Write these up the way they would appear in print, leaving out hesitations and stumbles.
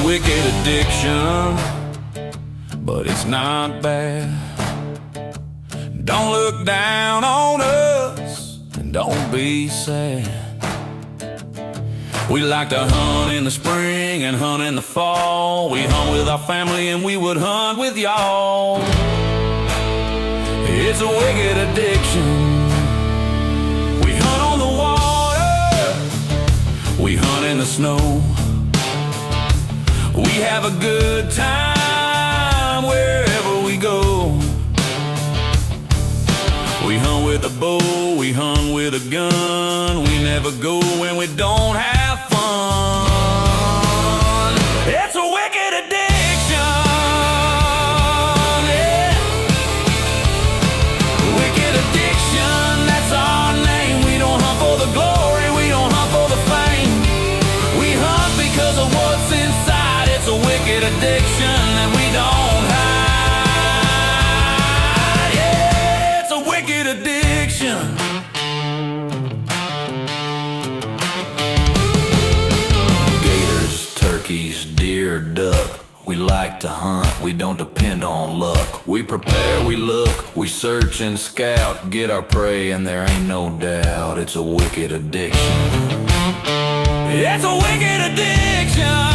wicked addiction, but it's not bad. Don't look down on us, and don't be sad. We like to hunt in the spring and hunt in the fall. We hunt with our family and we would hunt with y'all. It's a wicked addiction. We hunt on the water, we hunt in the snow. We have a good time wherever we go. We hunt with a bow, we hunt with a gun. We never go when we don't have fun. It's a wicked addiction, yeah. Wicked addiction, that's our name. We don't hunt for the glory, we don't hunt for the fame. We hunt because of what's inside. It's a wicked addiction and we don't hide. Yeah, it's a wicked addiction. Gators, turkeys, deer, duck. We like to hunt, we don't depend on luck. We prepare, we look, we search and scout. Get our prey and there ain't no doubt. It's a wicked addiction. It's a wicked addiction.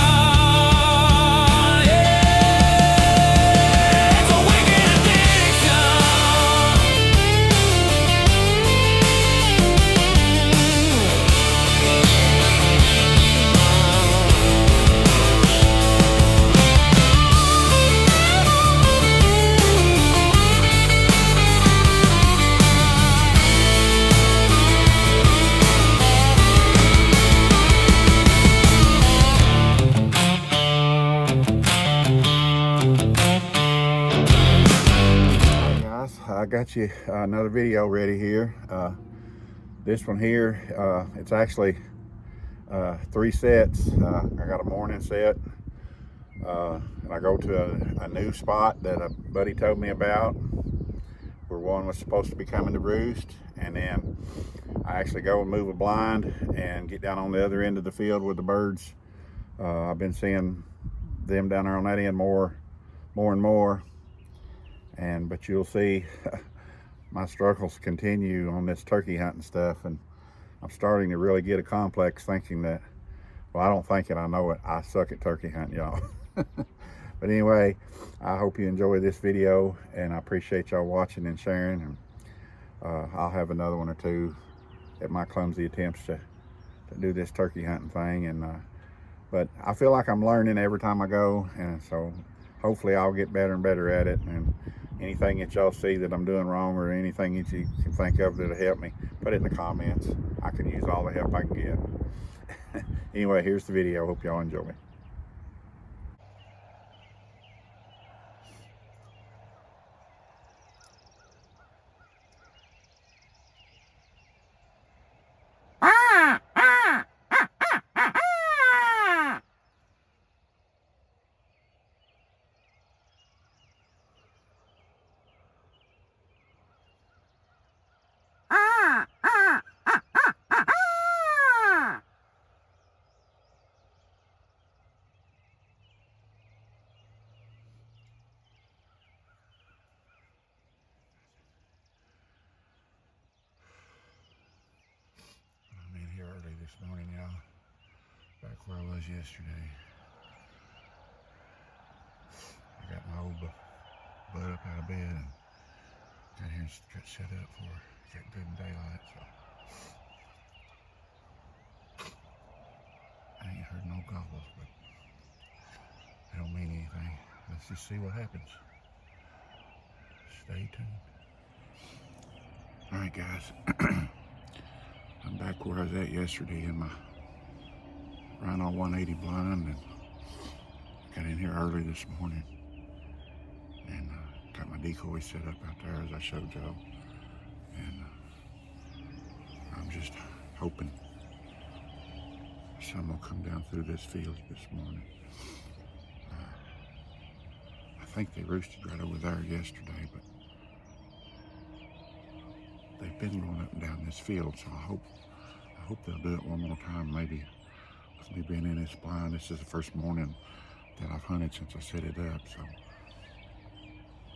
I got you another video ready here. This one here, it's actually 3 sets. I got a morning set, and I go to a new spot that a buddy told me about where one was supposed to be coming to roost, and then I actually go and move a blind and get down on the other end of the field with the birds. I've been seeing them down there on that end more and more. But you'll see my struggles continue on this turkey hunting stuff, and I'm starting to really get a complex thinking that, well, I don't think it, I know it, I suck at turkey hunting, y'all. But anyway, I hope you enjoy this video, and I appreciate y'all watching and sharing, and I'll have another one or two at my clumsy attempts to do this turkey hunting thing. And but I feel like I'm learning every time I go, and so hopefully I'll get better and better at it. And anything that y'all see that I'm doing wrong, or anything that you can think of that'll help me, put it in the comments. I can use all the help I can get. Anyway, here's the video. Hope y'all enjoy. This morning, y'all, back where I was yesterday. I got my old butt up out of bed and got here and got set up for that good in daylight. So I ain't heard no gobbles, but they don't mean anything. Let's just see what happens. Stay tuned. All right, guys. I'm back where I was at yesterday in my Rhino 180 blind, and got in here early this morning and got my decoy set up out there as I showed y'all. And I'm just hoping some will come down through this field this morning. I think they roosted right over there yesterday, but they've been going up and down this field, so I hope they'll do it one more time. Maybe with me being in this blind, this is the first morning that I've hunted since I set it up. So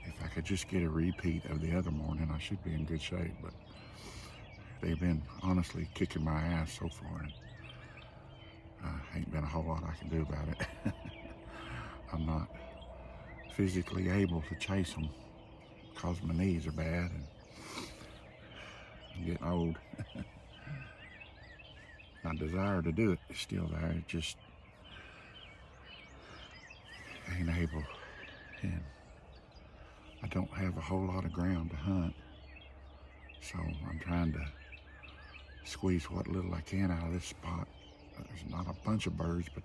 if I could just get a repeat of the other morning, I should be in good shape. But they've been honestly kicking my ass so far, and ain't been a whole lot I can do about it. I'm not physically able to chase them because my knees are bad and I'm getting old. My desire to do it is still there. It just ain't able, and I don't have a whole lot of ground to hunt, so I'm trying to squeeze what little I can out of this spot. There's not a bunch of birds, but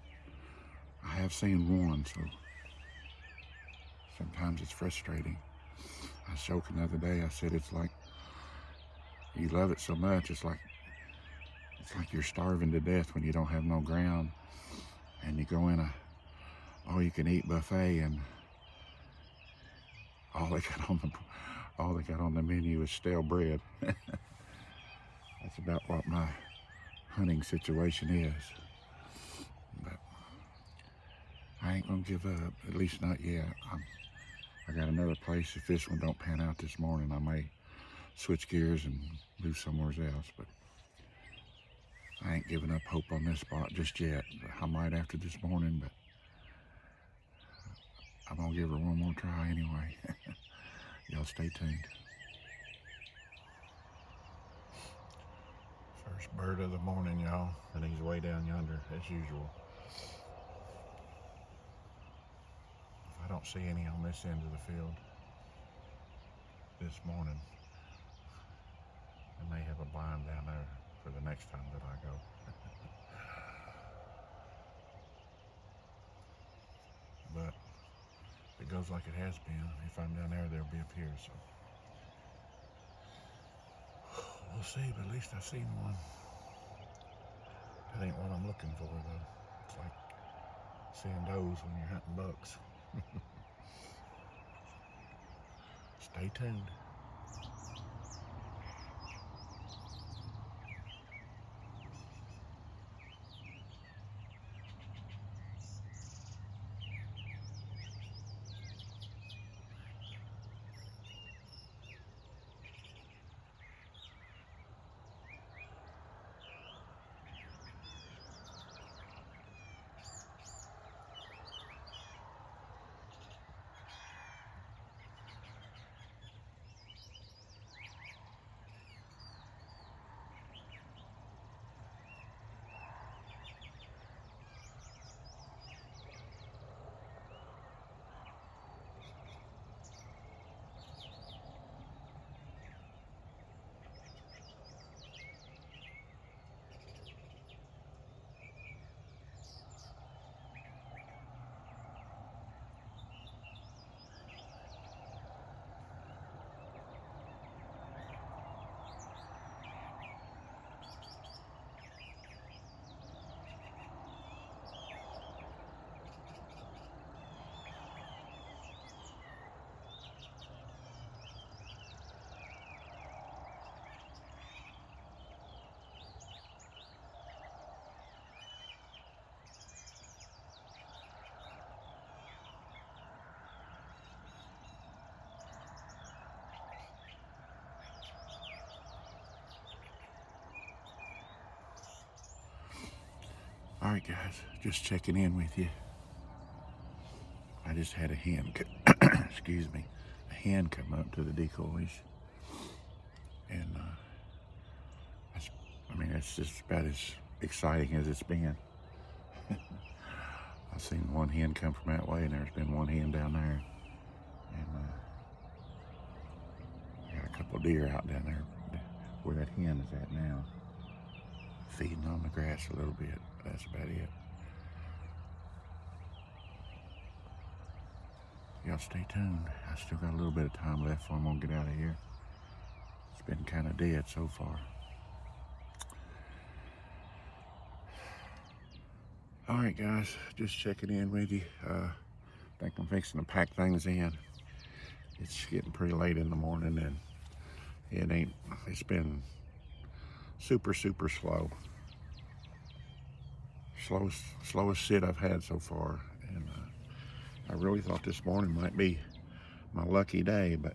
I have seen one, so sometimes it's frustrating. I was joking the other day, I said it's like you love it so much, it's like you're starving to death when you don't have no ground and you go in a all-you-can-eat buffet and all they got on the menu is stale bread. That's about what my hunting situation is. But I ain't gonna give up, at least not yet. I got another place. If this one don't pan out this morning, I may switch gears and move somewhere else, but I ain't giving up hope on this spot just yet. I might after this morning, but I'm gonna give her one more try anyway. Y'all stay tuned. First bird of the morning, y'all, and he's way down yonder as usual. If I don't see any on this end of the field this morning, I may have a blind down there for the next time that I go. But if it goes like it has been, if I'm down there, there'll be up here, so we'll see, but at least I've seen one. That ain't what I'm looking for, though. It's like seeing does when you're hunting bucks. Stay tuned. All right, guys, just checking in with you. I just had a hen, excuse me, a hen come up to the decoys, and it's just about as exciting as it's been. I've seen one hen come from that way, and there's been one hen down there, and I got a couple of deer out down there where that hen is at now, feeding on the grass a little bit. That's about it. Y'all stay tuned. I still got a little bit of time left before I'm gonna get out of here. It's been kind of dead so far. All right, guys, just checking in with you. I think I'm fixing to pack things in. It's getting pretty late in the morning, and it's been super slow. Slowest sit I've had so far, and I really thought this morning might be my lucky day, but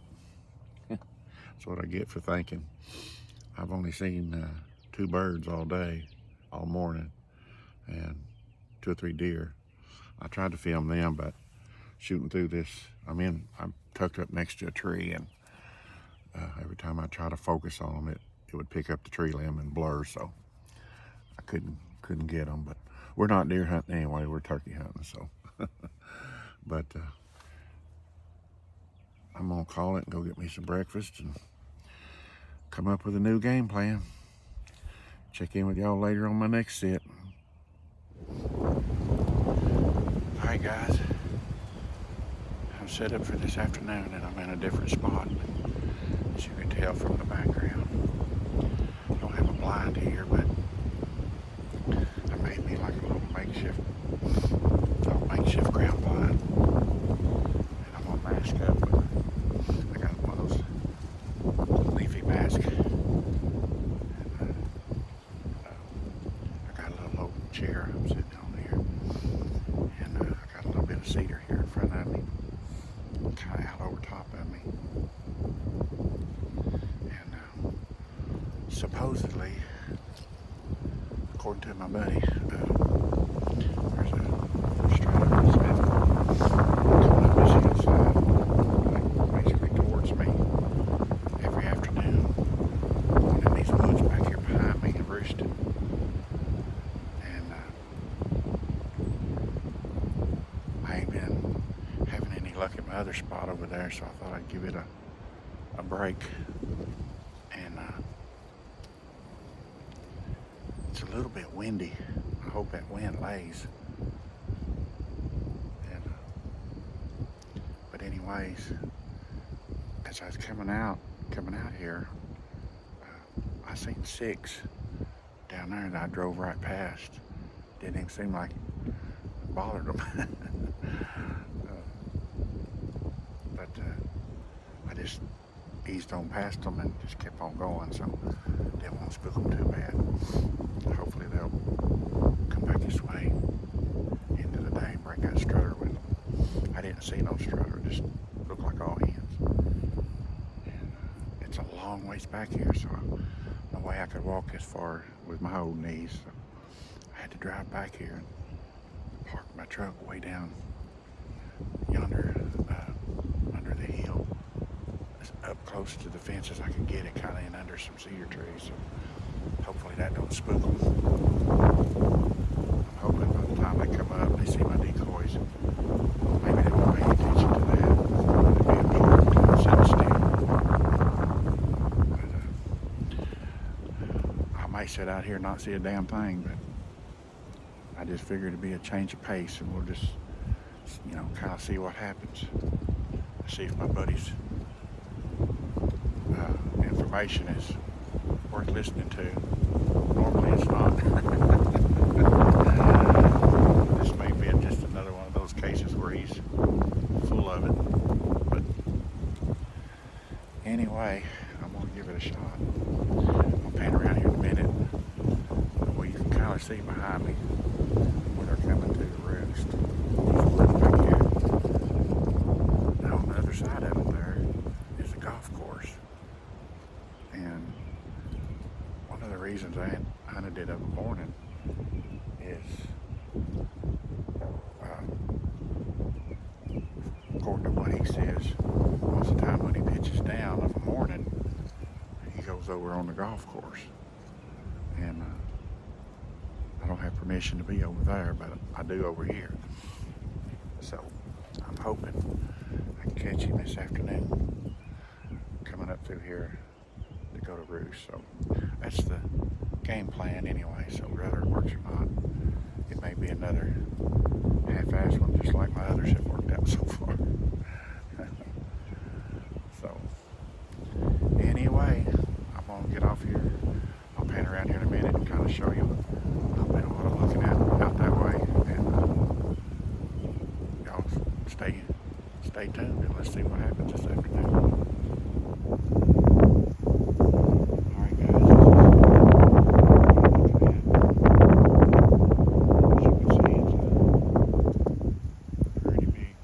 that's what I get for thinking. I've only seen 2 birds all day, all morning, and 2 or 3 deer. I tried to film them, but shooting through this, I'm tucked up next to a tree, and every time I try to focus on them, it would pick up the tree limb and blur, so I couldn't get them. But we're not deer hunting anyway, we're turkey hunting, so. But I'm gonna call it and go get me some breakfast and come up with a new game plan. Check in with y'all later on my next sit. Alright guys, I'm set up for this afternoon and I'm in a different spot, as you can tell from the background. I don't have a blind here, but I made me like a little makeshift ground blind. And I'm gonna mask up. I got one of those leafy masks. I got a little open chair I'm sitting on here. And I got a little bit of cedar here in front of me, kind of out over top of me. And supposedly, according to my buddy, there's a strata coming up this hillside, like basically towards me every afternoon. One in these woods back here behind me and roosting. And I ain't been having any luck at my other spot over there, so I thought I'd give it a break. And it's a little bit windy. I hope that wind lays. And, but anyways, as I was coming out here, I seen 6 down there that I drove right past. Didn't even seem like it bothered them. But I just eased on past them and just kept on going, so didn't want to spook them too bad. Hopefully they'll come back this way into the day and bring that strutter with them. I didn't see no strutter, just looked like all hens. And it's a long ways back here, so no way I could walk as far with my old knees. So I had to drive back here and park my truck way down yonder under the hill, as up close to the fence as I could get it, kind of in under some cedar trees. So hopefully that don't spook them. I'm hoping by the time they come up, they see my decoys, maybe they won't pay attention to that. They'll be absorbed and sit still. But I might sit out here and not see a damn thing, but I just figured it'd be a change of pace, and we'll just, kind of see what happens. See if my buddy's information is worth listening to. Normally it's not. This may be just another one of those cases where he's full of it. But anyway, I'm gonna give it a shot. I'm gonna pan around here in a minute. Well, you can kind of see behind me when they're coming to the roost. These woods back here. And on the other side of it there is a golf course. And one of the reasons I hunted it up in the morning is, according to what he says, most of the time when he pitches down of a morning, he goes over on the golf course. And I don't have permission to be over there, but I do over here. So I'm hoping I can catch him this afternoon coming up through here to go to roost. So that's the game plan anyway, so whether it works or not, it may be another half-assed one, just like my others have worked out so far. So anyway, I'm gonna get off here. I'll pan around here in a minute and kind of show you a little bit of what I'm looking at out that way, and y'all stay tuned and let's see what happens this afternoon. Pretty big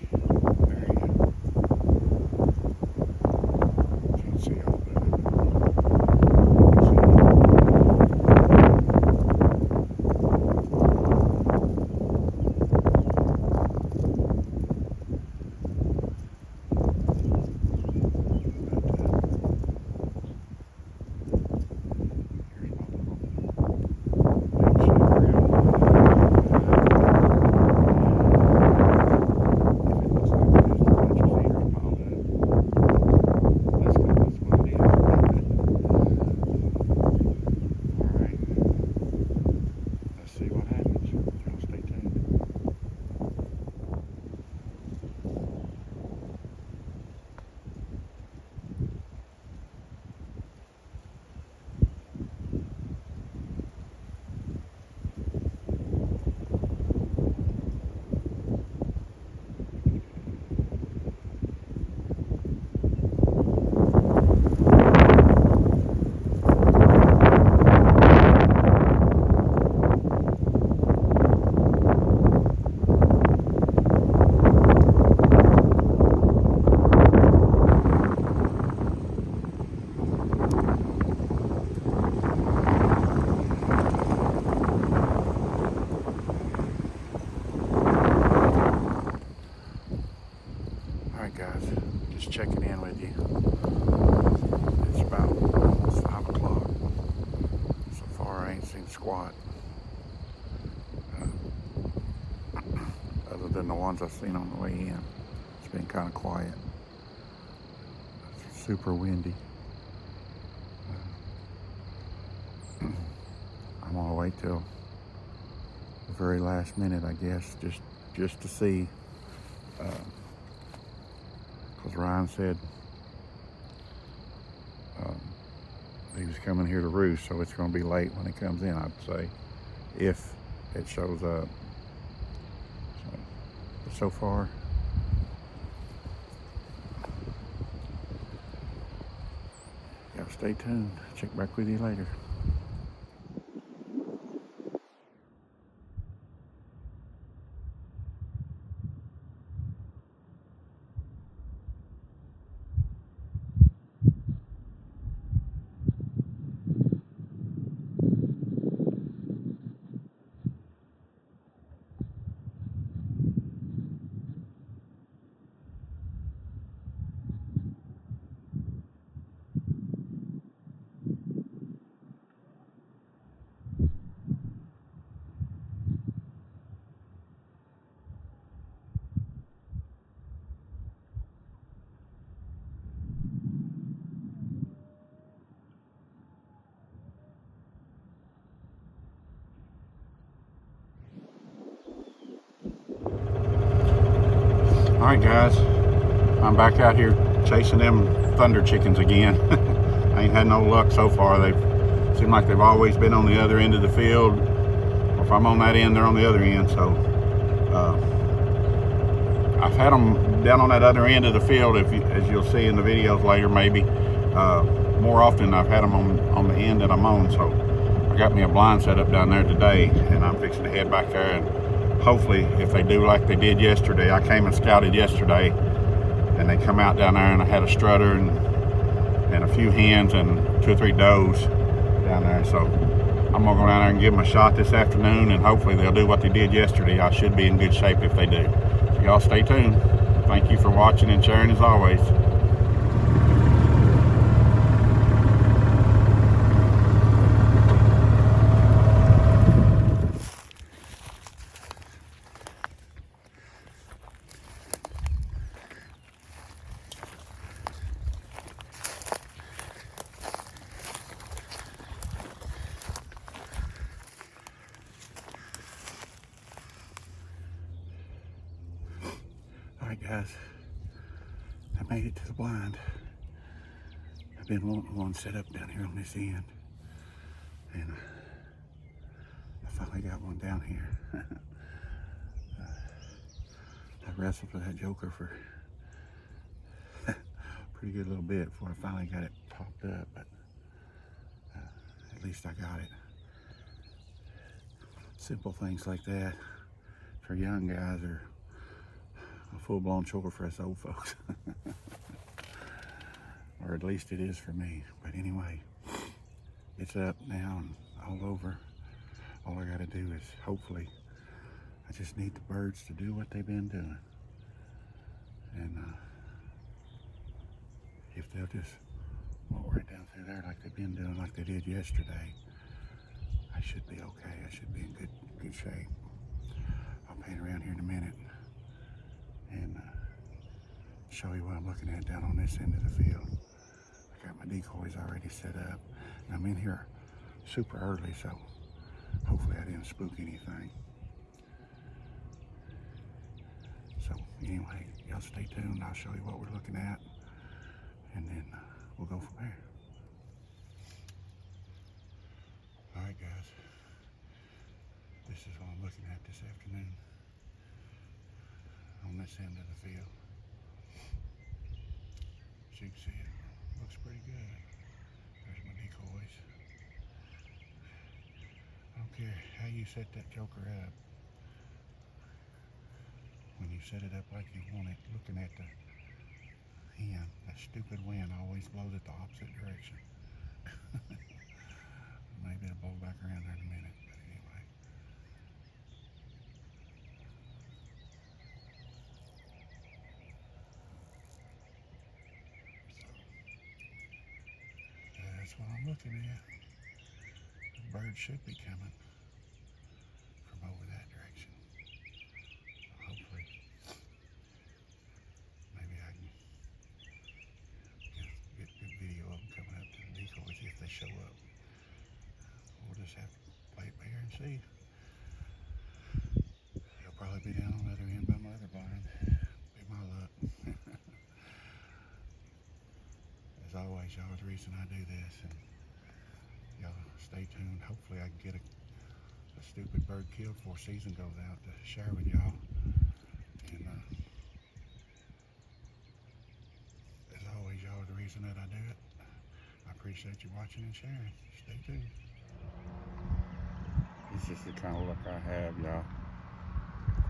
the ones I've seen on the way in. It's been kind of quiet. It's super windy. I'm gonna wait till the very last minute, I guess, just to see, because Ryan said he was coming here to roost, so it's going to be late when he comes in, I'd say, if it shows up. So far, y'all stay tuned. Check back with you later. Alright guys, I'm back out here chasing them thunder chickens again. I ain't had no luck so far. They seem like they've always been on the other end of the field. Or if I'm on that end, they're on the other end. So I've had them down on that other end of the field, as you'll see in the videos later maybe. More often I've had them on the end that I'm on. So I got me a blind set up down there today, and I'm fixing to head back there, and hopefully, if they do like they did yesterday. I came and scouted yesterday, and they come out down there, and I had a strutter and a few hens and 2 or 3 does down there. So I'm gonna go down there and give them a shot this afternoon, and hopefully they'll do what they did yesterday. I should be in good shape if they do. So y'all stay tuned. Thank you for watching and sharing as always. Alright guys, I made it to the blind. I've been wanting one set up down here on this end, and I finally got one down here. I wrestled with that joker for a pretty good little bit before I finally got it popped up, but at least I got it. Simple things like that for young guys are a full-blown chore for us old folks. Or at least it is for me. But anyway, it's up now and all over. All I gotta do is, hopefully, I just need the birds to do what they've been doing. And if they'll just walk right down through there like they've been doing, like they did yesterday, I should be okay. I should be in good shape. I'll paint around here in a minute and show you what I'm looking at down on this end of the field. I got my decoys already set up, and I'm in here super early, so hopefully I didn't spook anything. So anyway, y'all stay tuned. I'll show you what we're looking at, and then we'll go from there. All right, guys. This is what I'm looking at this afternoon on this end of the field. As you can see, it looks pretty good. There's my decoys. I don't care how you set that joker up. When you set it up like you want it, looking at the hen, that stupid wind always blows it the opposite direction. Maybe it'll blow back around there in a minute, but anyway. So, that's what I'm looking at. The bird should be coming from over that direction. Hopefully see. He'll probably be down on the other end by my other blind. Be my luck. As always, y'all, the reason I do this, and y'all stay tuned. Hopefully I can get a stupid bird killed before season goes out to share with y'all. And as always, y'all are the reason that I do it. I appreciate you watching and sharing. Stay tuned. This is the kind of luck I have, y'all.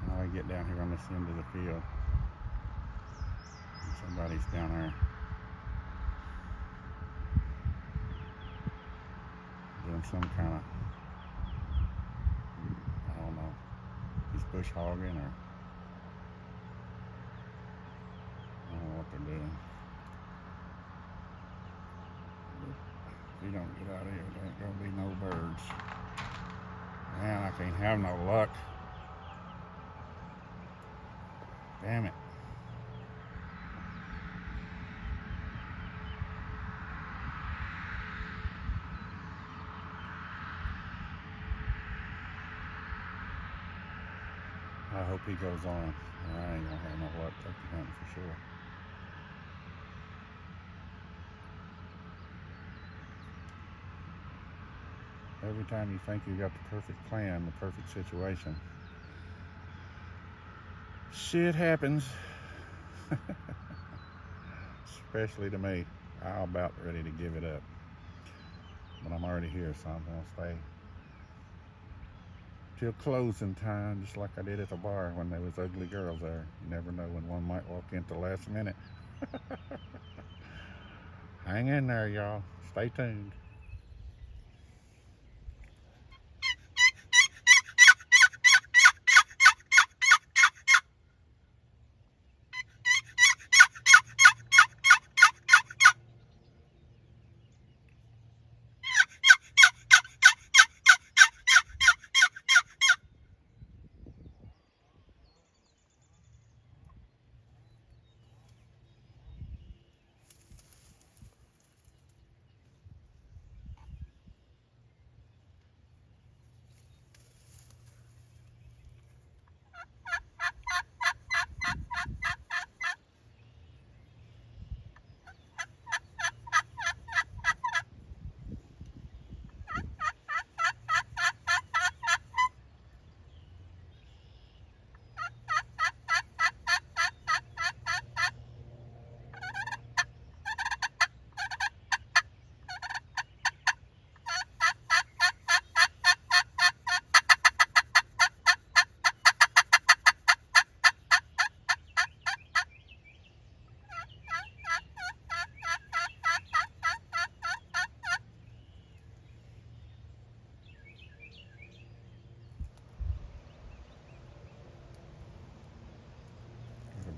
Now I get down here on this end of the field, and somebody's down there doing some kind of, I don't know, he's bush hogging, or I don't know what they're doing. If you don't get out of here, there ain't gonna be no birds. Man, I can't have no luck. Damn it. I hope he goes on. I ain't gonna have no luck turkey hunting for sure. Every time you think you got the perfect plan, the perfect situation, shit happens. Especially to me. I'm about ready to give it up. But I'm already here, so I'm gonna stay till closing time, just like I did at the bar when there was ugly girls there. You never know when one might walk in at the last minute. Hang in there, y'all. Stay tuned.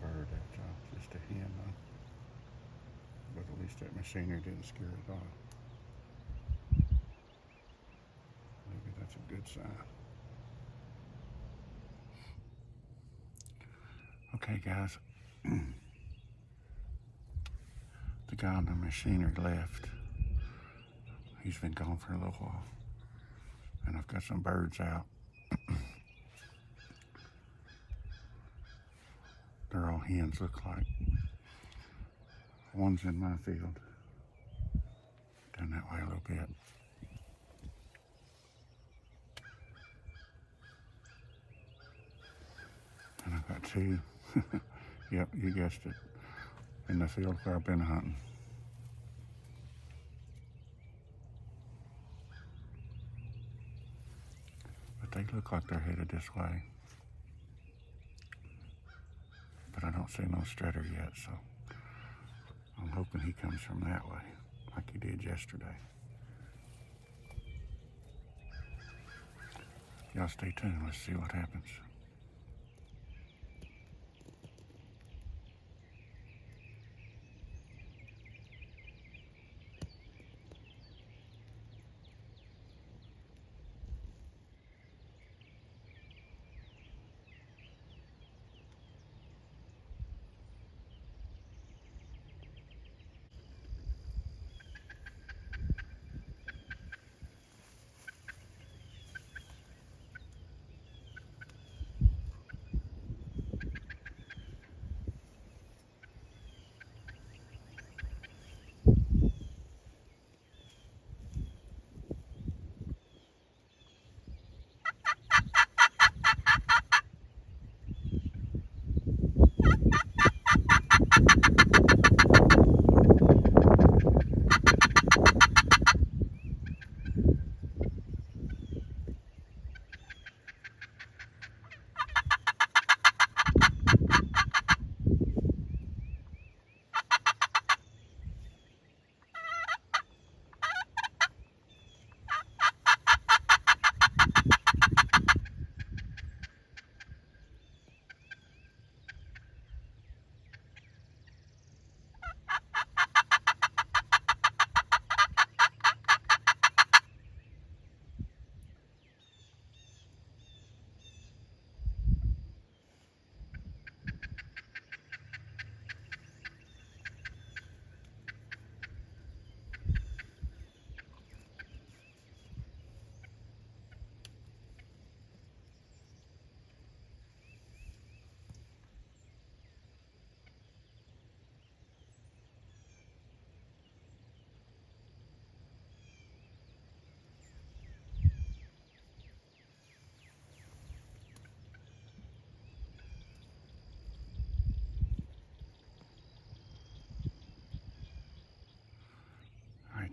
Bird, that just a hen though. But at least that machinery didn't scare it off. Maybe that's a good sign. Okay, guys. The guy on the machinery left. He's been gone for a little while. And I've got some birds out. They're all hens, look like. One's in my field. Down that way a little bit. And I've got two. Yep, you guessed it. In the field where I've been hunting. But they look like they're headed this way. But I don't see no strutter yet, so I'm hoping he comes from that way, like he did yesterday. Y'all stay tuned, let's see what happens.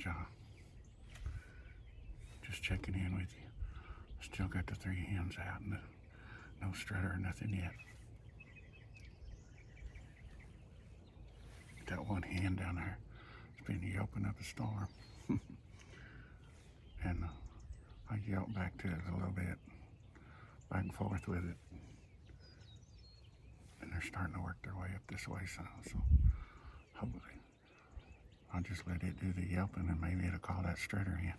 right, y'all. Just checking in with you. Still got the 3 hens out and no strutter or nothing yet. That one hen down there has been yelping up a storm. And I yelped back to it a little bit, back and forth with it. And they're starting to work their way up this way some, so hopefully I'll just let it do the yelping and maybe it'll call that strutter in.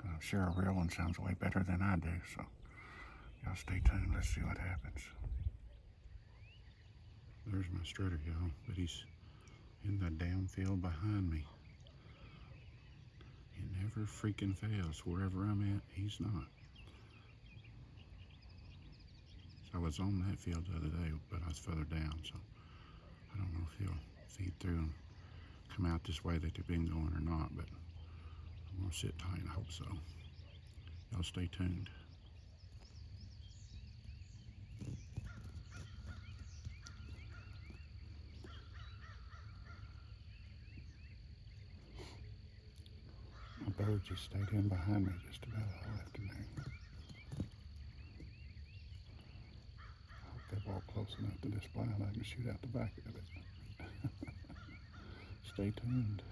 I'm sure a real one sounds way better than I do, so y'all stay tuned. Let's see what happens. There's my strutter, y'all, but he's in the damn field behind me. He never freaking fails. Wherever I'm at, he's not. I was on that field the other day, but I was further down, so I don't know if he'll feed through and come out this way that they've been going or not, but I'm gonna sit tight and hope so. Y'all stay tuned. My bird just stayed in behind me just about all afternoon. I hope they walk close enough to this blind I can shoot out the back of it. Stay tuned.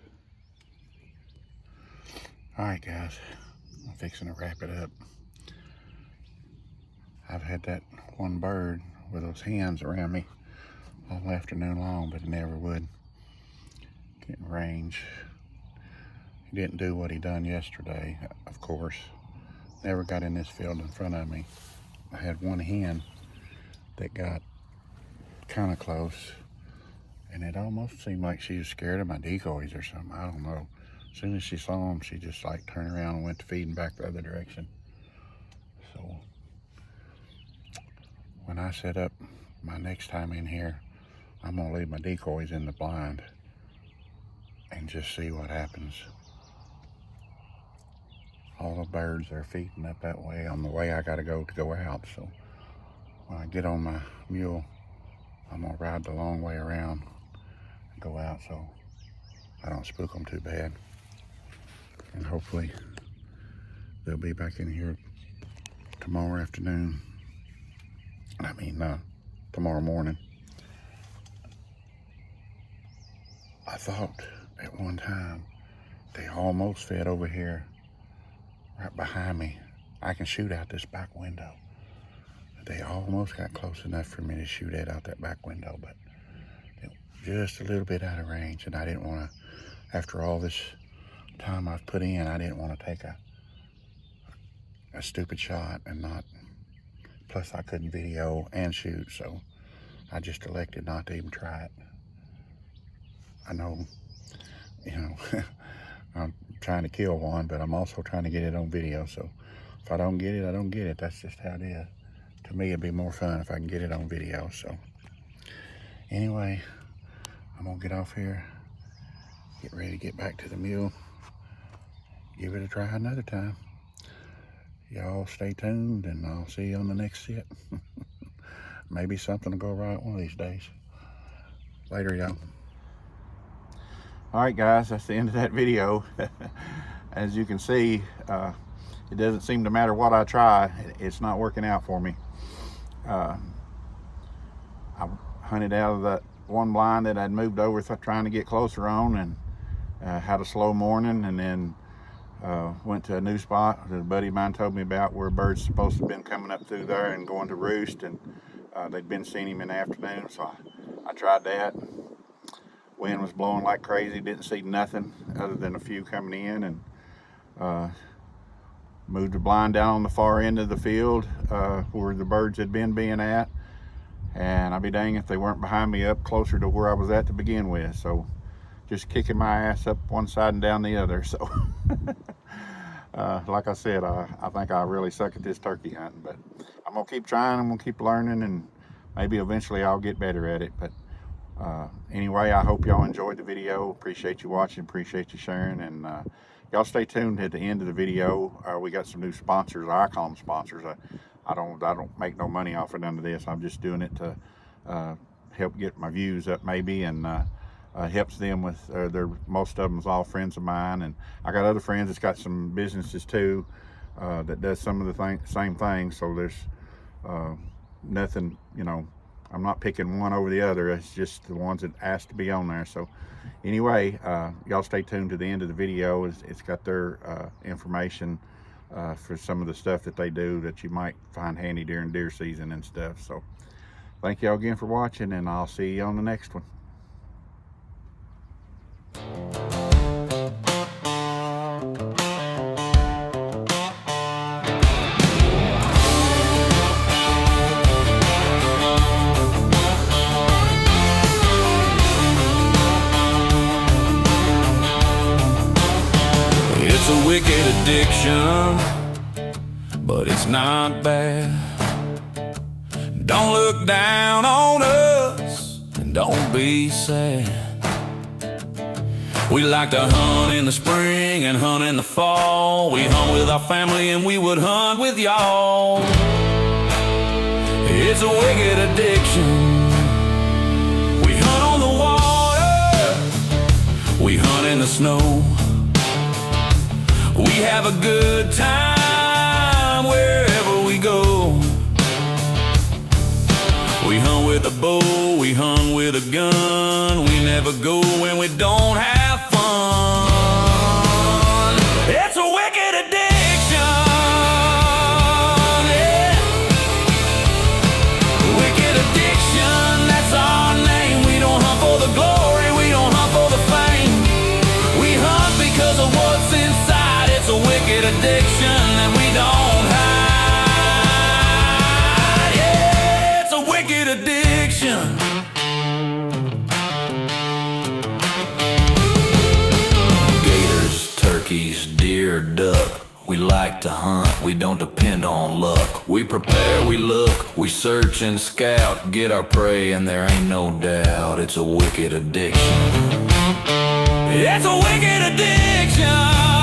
Alright guys, I'm fixing to wrap it up. I've had that one bird with those hens around me all afternoon long, but it never would get in range. He didn't do what he done yesterday, of course. Never got in this field in front of me. I had one hen that got kind of close, and it almost seemed like she was scared of my decoys or something. I don't know. As soon as she saw them, she just like turned around and went to feeding back the other direction. So when I set up my next time in here, I'm gonna leave my decoys in the blind and just see what happens. All the birds are feeding up that way on the way I gotta go to go out. So when I get on my mule, I'm gonna ride the long way around and go out so I don't spook them too bad. And hopefully they'll be back in here tomorrow afternoon. Tomorrow morning. I thought at one time they almost fed over here right behind me. I can shoot out this back window. They almost got close enough for me to shoot it out that back window, but just a little bit out of range, and I didn't want to, after all this time I've put in, I didn't want to take a stupid shot and not, plus I couldn't video and shoot, so I just elected not to even try it. I know, I'm trying to kill one, but I'm also trying to get it on video, so if I don't get it, I don't get it. That's just how it is. To me, it'd be more fun if I can get it on video, so anyway, I'm gonna get off here, get ready to get back to the mule, give it a try another time. Y'all stay tuned, and I'll see you on the next sit. Maybe something will go right one of these days. Later, y'all. All right, guys, that's the end of that video. As you can see, it doesn't seem to matter what I try, it's not working out for me. I hunted out of that one blind that I'd moved over trying to get closer on, and had a slow morning, and then went to a new spot that a buddy of mine told me about where birds supposed to have been coming up through there and going to roost, and they'd been seeing him in the afternoon, so I tried that. Wind was blowing like crazy, didn't see nothing other than a few coming in, and moved the blind down on the far end of the field where the birds had been being at, and I'd be dang if they weren't behind me up closer to where I was at to begin with. So just kicking my ass up one side and down the other. So like I said, I think I really suck at this turkey hunting, but I'm gonna keep trying, I'm gonna keep learning, and maybe eventually I'll get better at it. But anyway, I hope y'all enjoyed the video. Appreciate you watching, appreciate you sharing, and y'all stay tuned at the end of the video. We got some new sponsors. I call them sponsors. I don't make no money off of none of this. I'm just doing it to help get my views up maybe, and helps them with most of them's all friends of mine, and I got other friends that's got some businesses too that does some of the same things. So there's nothing, you know, I'm not picking one over the other. It's just the ones that asked to be on there. So anyway, y'all stay tuned to the end of the video. It's got their information for some of the stuff that they do that you might find handy during deer season and stuff. So thank y'all again for watching, and I'll see you on the next one. It's a wicked addiction, but it's not bad. Don't look down on us, and don't be sad. We like to hunt in the spring and hunt in the fall. We hunt with our family and we would hunt with y'all. It's a wicked addiction. We hunt on the water, we hunt in the snow. We have a good time wherever we go. We hunt with a bow, we hunt with a gun. We never go when we don't have fun. It's a wicked addiction, yeah. Wicked addiction, that's our name. We don't hunt for the glory, we don't hunt for the fame. We hunt because of what's inside. It's a wicked addiction that we don't hide. Yeah, it's a wicked addiction. Gators, turkeys, deer, duck. We like to hunt, we don't depend on luck. We prepare, we look, we search and scout, get our prey and there ain't no doubt. It's a wicked addiction. It's a wicked addiction.